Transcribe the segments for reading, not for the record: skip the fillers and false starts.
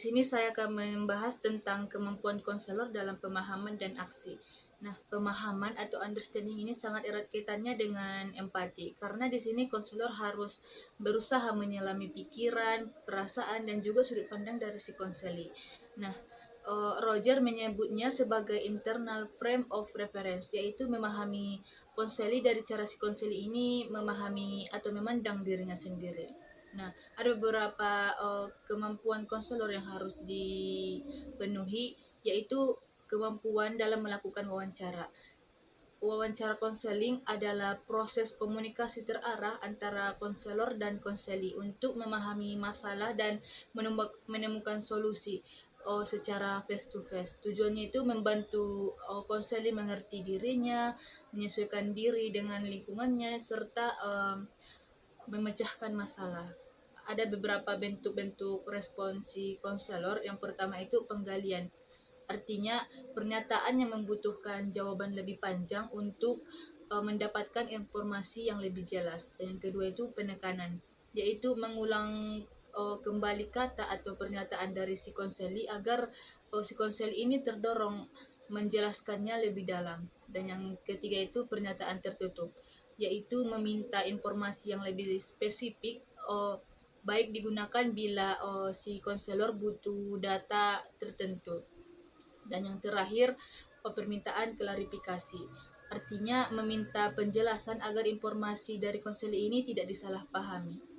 sini saya akan membahas tentang kemampuan konselor dalam pemahaman dan aksi. Nah, pemahaman atau understanding ini sangat erat kaitannya dengan empati, karena di sini konselor harus berusaha menyelami pikiran, perasaan, dan juga sudut pandang dari si konseli. Nah, Roger menyebutnya sebagai internal frame of reference, yaitu memahami konseli dari cara si konseli ini memahami atau memandang dirinya sendiri. Nah, ada beberapa kemampuan konselor yang harus dipenuhi, yaitu kemampuan dalam melakukan wawancara. Wawancara konseling adalah proses komunikasi terarah antara konselor dan konseli untuk memahami masalah dan menemukan solusi secara face to face. Tujuannya itu membantu konseli mengerti dirinya, menyesuaikan diri dengan lingkungannya, serta memecahkan masalah. Ada beberapa bentuk-bentuk responsi konselor. Yang pertama itu penggalian. Artinya pernyataan yang membutuhkan jawaban lebih panjang untuk mendapatkan informasi yang lebih jelas. Dan yang kedua itu penekanan, yaitu mengulang kembali kata atau pernyataan dari si konseli agar si konseli ini terdorong menjelaskannya lebih dalam. Dan yang ketiga itu pernyataan tertutup, yaitu meminta informasi yang lebih spesifik, baik digunakan bila si konselor butuh data tertentu. Dan yang terakhir, permintaan klarifikasi. Artinya meminta penjelasan agar informasi dari konseli ini tidak disalahpahami.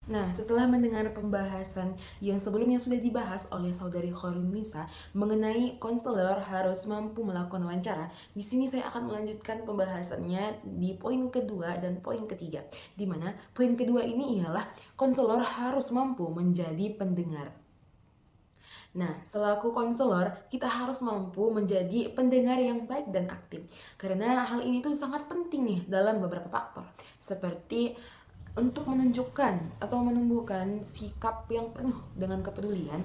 Nah, setelah mendengar pembahasan yang sebelumnya sudah dibahas oleh saudari Khorunisa mengenai konselor harus mampu melakukan wawancara, di sini saya akan melanjutkan pembahasannya di poin kedua dan poin ketiga. Di mana poin kedua ini ialah konselor harus mampu menjadi pendengar. Nah, selaku konselor, kita harus mampu menjadi pendengar yang baik dan aktif. Karena hal ini tuh sangat penting nih dalam beberapa faktor. Seperti untuk menunjukkan atau menumbuhkan sikap yang penuh dengan kepedulian,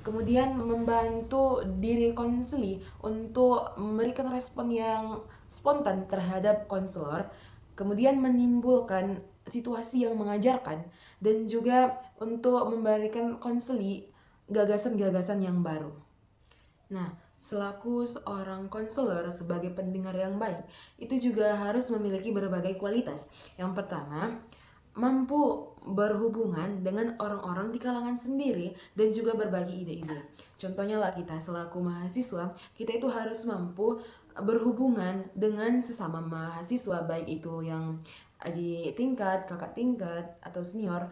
kemudian membantu diri konseli untuk memberikan respon yang spontan terhadap konselor, kemudian menimbulkan situasi yang mengajarkan, dan juga untuk memberikan konseli gagasan-gagasan yang baru. Nah, selaku seorang konselor sebagai pendengar yang baik, itu juga harus memiliki berbagai kualitas. Yang pertama, mampu berhubungan dengan orang-orang di kalangan sendiri dan juga berbagi ide-ide. Contohnya lah kita selaku mahasiswa, kita itu harus mampu berhubungan dengan sesama mahasiswa, baik itu yang di tingkat, kakak tingkat, atau senior,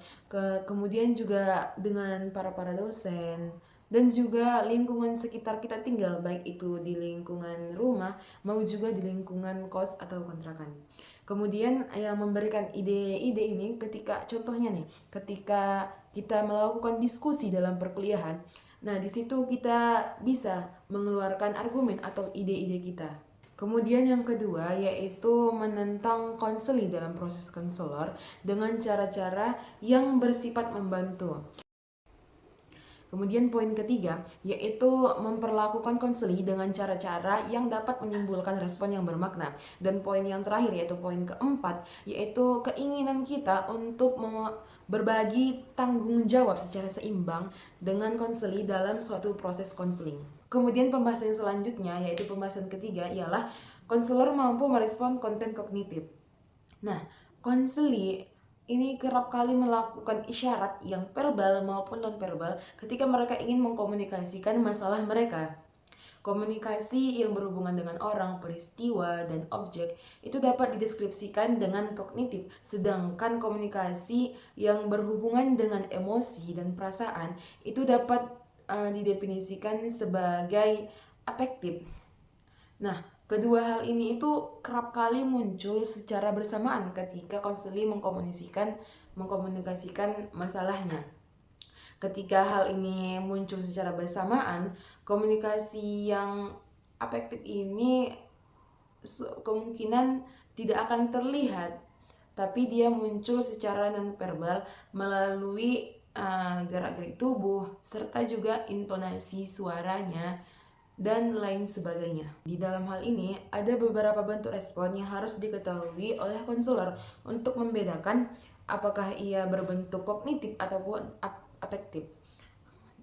kemudian juga dengan para dosen, dan juga lingkungan sekitar kita tinggal, baik itu di lingkungan rumah mau juga di lingkungan kos atau kontrakan. Kemudian yang memberikan ide-ide ini ketika contohnya nih, ketika kita melakukan diskusi dalam perkuliahan, nah di situ kita bisa mengeluarkan argumen atau ide-ide kita. Kemudian yang kedua yaitu menentang konseli dalam proses konselor dengan cara-cara yang bersifat membantu. Kemudian poin ketiga yaitu memperlakukan konseli dengan cara-cara yang dapat menimbulkan respon yang bermakna. Dan poin yang terakhir yaitu poin keempat yaitu keinginan kita untuk berbagi tanggung jawab secara seimbang dengan konseli dalam suatu proses konseling. Kemudian pembahasan selanjutnya yaitu pembahasan ketiga ialah konselor mampu merespon konten kognitif. Nah, konseli ini kerap kali melakukan isyarat yang verbal maupun non-verbal ketika mereka ingin mengkomunikasikan masalah mereka. Komunikasi yang berhubungan dengan orang, peristiwa, dan objek itu dapat dideskripsikan dengan kognitif, sedangkan komunikasi yang berhubungan dengan emosi dan perasaan itu dapat didefinisikan sebagai afektif. Nah, kedua hal ini itu kerap kali muncul secara bersamaan ketika konseling mengkomunikasikan masalahnya. Ketika hal ini muncul secara bersamaan, komunikasi yang afektif ini kemungkinan tidak akan terlihat, tapi dia muncul secara non-verbal melalui gerak-gerik tubuh serta juga intonasi suaranya dan lain sebagainya. Di dalam hal ini ada beberapa bentuk respon yang harus diketahui oleh konselor untuk membedakan apakah ia berbentuk kognitif ataupun afektif.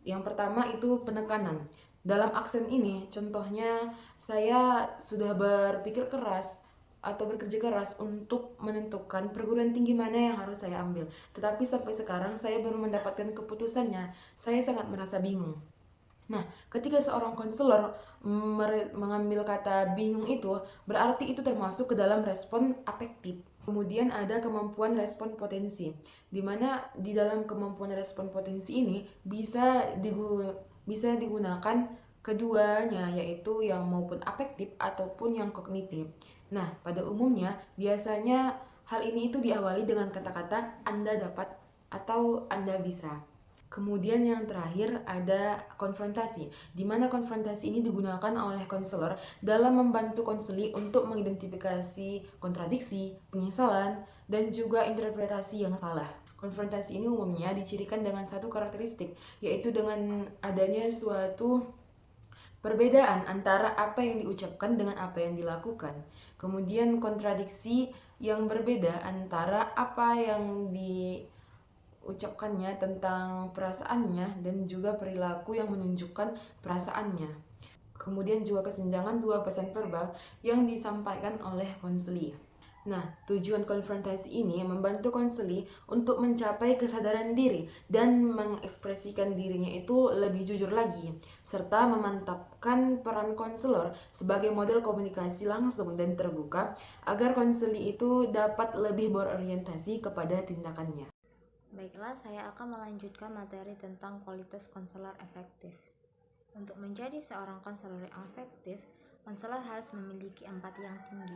Yang pertama itu penekanan. Dalam aksen ini, contohnya saya sudah berpikir keras atau bekerja keras untuk menentukan perguruan tinggi mana yang harus saya ambil. Tetapi sampai sekarang saya belum mendapatkan keputusannya. Saya sangat merasa bingung. Nah, ketika seorang konselor mengambil kata bingung itu, berarti itu termasuk ke dalam respon afektif. Kemudian ada kemampuan respon potensi, di mana di dalam kemampuan respon potensi ini bisa digunakan keduanya, yaitu yang maupun afektif ataupun yang kognitif. Nah, pada umumnya biasanya hal ini itu diawali dengan kata-kata Anda dapat atau Anda bisa. Kemudian yang terakhir ada konfrontasi, di mana konfrontasi ini digunakan oleh konselor dalam membantu konseli untuk mengidentifikasi kontradiksi, penyesalan, dan juga interpretasi yang salah. Konfrontasi ini umumnya dicirikan dengan satu karakteristik, yaitu dengan adanya suatu perbedaan antara apa yang diucapkan dengan apa yang dilakukan. Kemudian kontradiksi yang berbeda antara apa yang ucapkannya tentang perasaannya dan juga perilaku yang menunjukkan perasaannya. Kemudian juga kesenjangan dua pesan verbal yang disampaikan oleh konseli. Nah, tujuan konfrontasi ini membantu konseli untuk mencapai kesadaran diri dan mengekspresikan dirinya itu lebih jujur lagi, serta memantapkan peran konselor sebagai model komunikasi langsung dan terbuka agar konseli itu dapat lebih berorientasi kepada tindakannya. Baiklah, saya akan melanjutkan materi tentang kualitas konselor efektif. Untuk menjadi seorang konselor yang efektif, konselor harus memiliki empati yang tinggi.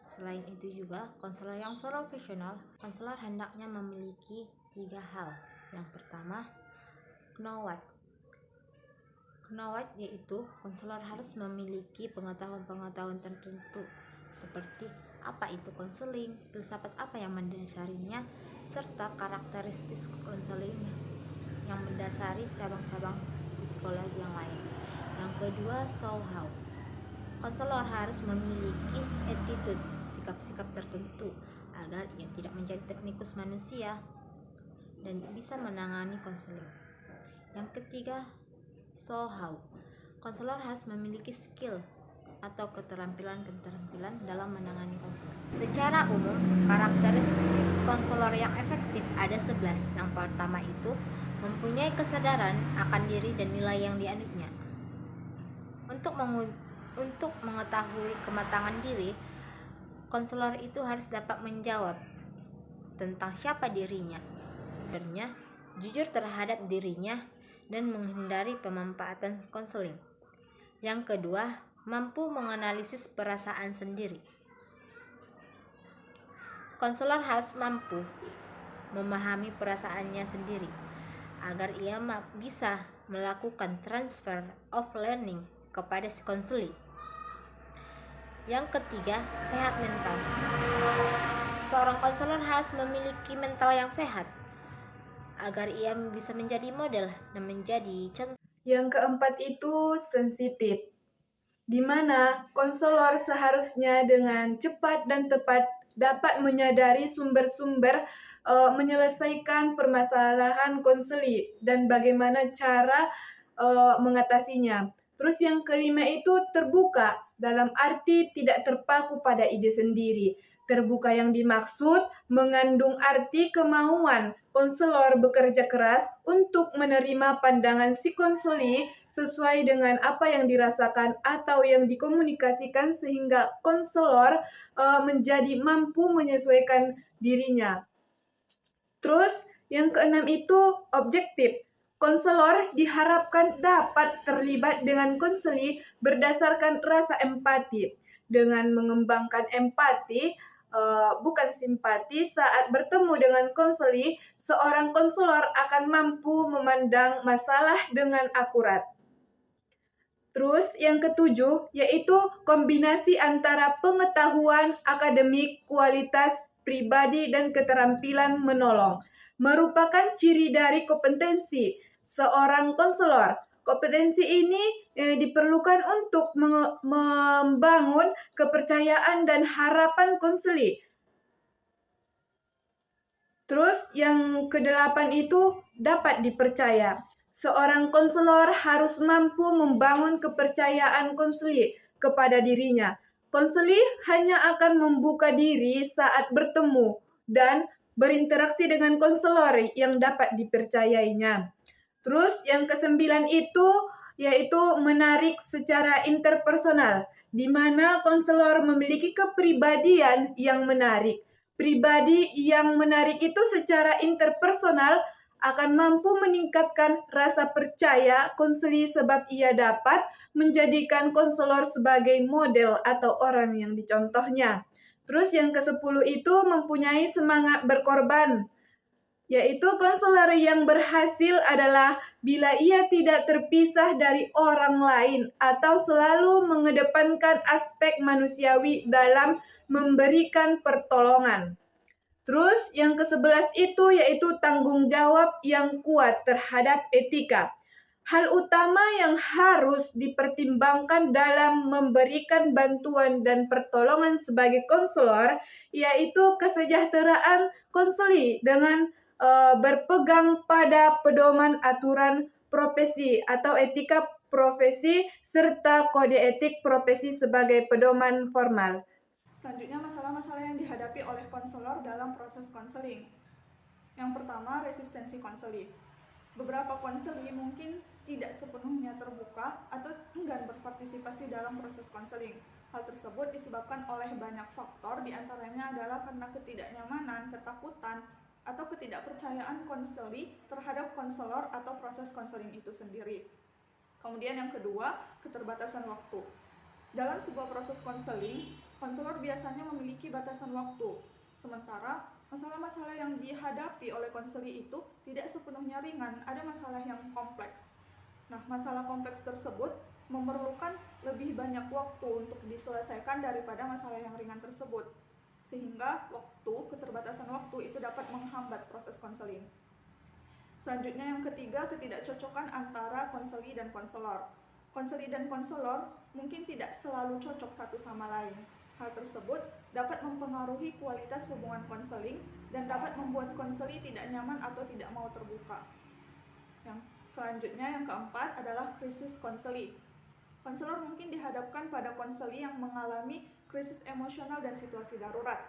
Selain itu juga, konselor yang profesional, konselor hendaknya memiliki 3 hal. Yang pertama, know what. Know what yaitu konselor harus memiliki pengetahuan-pengetahuan tertentu seperti apa itu konseling, filsafat apa yang mendasarinya, serta karakteristik konseling yang mendasari cabang-cabang psikologi yang lain. Yang kedua, show how. Konselor harus memiliki attitude, sikap-sikap tertentu agar ia tidak menjadi teknikus manusia dan bisa menangani konseling. Yang ketiga, show how. Konselor harus memiliki skill atau keterampilan dalam menangani konselor. Secara umum, karakteristik konselor yang efektif ada 11. Yang pertama itu mempunyai kesadaran akan diri dan nilai yang dianutnya. Untuk mengetahui kematangan diri, konselor itu harus dapat menjawab tentang siapa dirinya, jujur terhadap dirinya, dan menghindari pemanfaatan konseling. Yang kedua, mampu menganalisis perasaan sendiri. Konselor harus mampu memahami perasaannya sendiri agar ia bisa melakukan transfer of learning kepada si konseli. Yang ketiga, sehat mental. Seorang konselor harus memiliki mental yang sehat agar ia bisa menjadi model dan menjadi contoh. Yang keempat itu sensitif, di mana konselor seharusnya dengan cepat dan tepat dapat menyadari sumber-sumber menyelesaikan permasalahan konseli dan bagaimana cara mengatasinya. Terus yang kelima itu terbuka, dalam arti tidak terpaku pada ide sendiri. Terbuka yang dimaksud mengandung arti kemauan konselor bekerja keras untuk menerima pandangan si konseli sesuai dengan apa yang dirasakan atau yang dikomunikasikan sehingga konselor menjadi mampu menyesuaikan dirinya. Terus yang keenam itu objektif. Konselor diharapkan dapat terlibat dengan konseli berdasarkan rasa empati. Dengan mengembangkan empati, bukan simpati, saat bertemu dengan konseli, seorang konselor akan mampu memandang masalah dengan akurat. Terus yang ketujuh yaitu kombinasi antara pengetahuan akademik, kualitas pribadi, dan keterampilan menolong. Merupakan ciri dari kompetensi seorang konselor. Kompetensi ini diperlukan untuk membangun kepercayaan dan harapan konseli. Terus yang kedelapan itu dapat dipercaya. Seorang konselor harus mampu membangun kepercayaan konseli kepada dirinya. Konseli hanya akan membuka diri saat bertemu dan berinteraksi dengan konselor yang dapat dipercayainya. Terus yang kesembilan itu yaitu menarik secara interpersonal, di mana konselor memiliki kepribadian yang menarik. Pribadi yang menarik itu secara interpersonal akan mampu meningkatkan rasa percaya konseli sebab ia dapat menjadikan konselor sebagai model atau orang yang dicontohnya. Terus yang ke-10 itu mempunyai semangat berkorban, yaitu konselor yang berhasil adalah bila ia tidak terpisah dari orang lain atau selalu mengedepankan aspek manusiawi dalam memberikan pertolongan. Terus yang ke-11 itu yaitu tanggung jawab yang kuat terhadap etika. Hal utama yang harus dipertimbangkan dalam memberikan bantuan dan pertolongan sebagai konselor yaitu kesejahteraan konseli dengan berpegang pada pedoman aturan profesi atau etika profesi serta kode etik profesi sebagai pedoman formal. Selanjutnya, masalah-masalah yang dihadapi oleh konselor dalam proses konseling. Yang pertama, resistensi konseli. Beberapa konseli mungkin tidak sepenuhnya terbuka atau enggan berpartisipasi dalam proses konseling. Hal tersebut disebabkan oleh banyak faktor, diantaranya adalah karena ketidaknyamanan, ketakutan, atau ketidakpercayaan konseli terhadap konselor atau proses konseling itu sendiri. Kemudian yang kedua, keterbatasan waktu. Dalam sebuah proses konseling, konselor biasanya memiliki batasan waktu, sementara masalah-masalah yang dihadapi oleh konseli itu tidak sepenuhnya ringan, ada masalah yang kompleks. Nah, masalah kompleks tersebut memerlukan lebih banyak waktu untuk diselesaikan daripada masalah yang ringan tersebut, sehingga keterbatasan waktu itu dapat menghambat proses konseling. Selanjutnya yang ketiga, ketidakcocokan antara konseli dan konselor. Konseli dan konselor mungkin tidak selalu cocok satu sama lain. Hal tersebut dapat mempengaruhi kualitas hubungan konseling dan dapat membuat konseli tidak nyaman atau tidak mau terbuka. Yang selanjutnya, yang keempat adalah krisis konseli. Konselor mungkin dihadapkan pada konseli yang mengalami krisis emosional dan situasi darurat.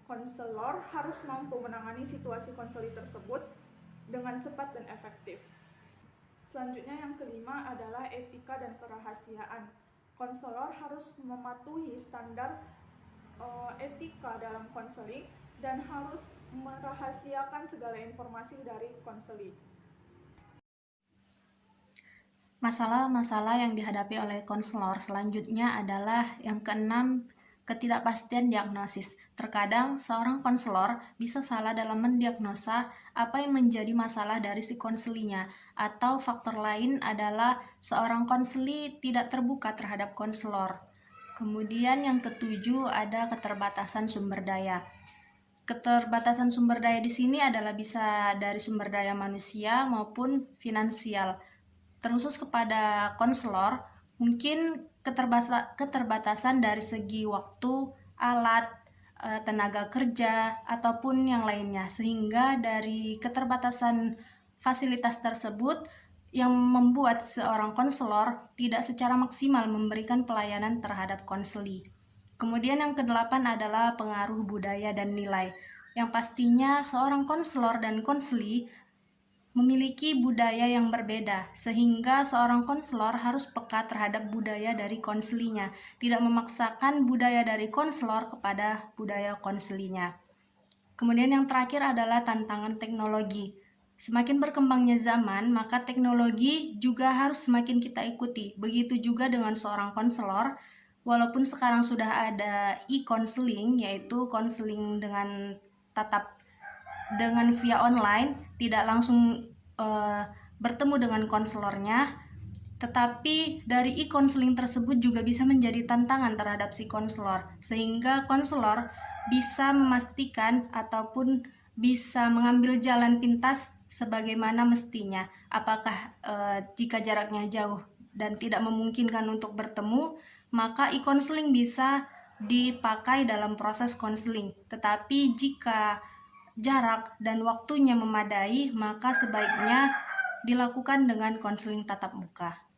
Konselor harus mampu menangani situasi konseli tersebut dengan cepat dan efektif. Selanjutnya yang kelima adalah etika dan kerahasiaan. Konselor harus mematuhi standar etika dalam konseling dan harus merahasiakan segala informasi dari konseli. Masalah-masalah yang dihadapi oleh konselor selanjutnya adalah yang keenam, ketidakpastian diagnosis. Terkadang seorang konselor bisa salah dalam mendiagnosa apa yang menjadi masalah dari si konselinya, atau faktor lain adalah seorang konseli tidak terbuka terhadap konselor. Kemudian yang ketujuh ada keterbatasan sumber daya. Keterbatasan sumber daya di sini adalah bisa dari sumber daya manusia maupun finansial. Terkhusus kepada konselor, mungkin keterbatasan dari segi waktu, alat, tenaga kerja, ataupun yang lainnya. Sehingga dari keterbatasan fasilitas tersebut yang membuat seorang konselor tidak secara maksimal memberikan pelayanan terhadap konseli. Kemudian yang kedelapan adalah pengaruh budaya dan nilai. Yang pastinya seorang konselor dan konseli memiliki budaya yang berbeda, sehingga seorang konselor harus peka terhadap budaya dari konselinya, tidak memaksakan budaya dari konselor kepada budaya konselinya. Kemudian yang terakhir adalah tantangan teknologi. Semakin berkembangnya zaman, maka teknologi juga harus semakin kita ikuti. Begitu juga dengan seorang konselor, walaupun sekarang sudah ada e-counseling, yaitu konseling dengan via online, tidak langsung bertemu dengan konselornya, tetapi dari e-counseling tersebut juga bisa menjadi tantangan terhadap si konselor, sehingga konselor bisa memastikan ataupun bisa mengambil jalan pintas sebagaimana mestinya. Apakah jika jaraknya jauh dan tidak memungkinkan untuk bertemu, maka e-counseling bisa dipakai dalam proses konseling. Tetapi jika jarak, dan waktunya memadai, maka sebaiknya dilakukan dengan konseling tatap muka.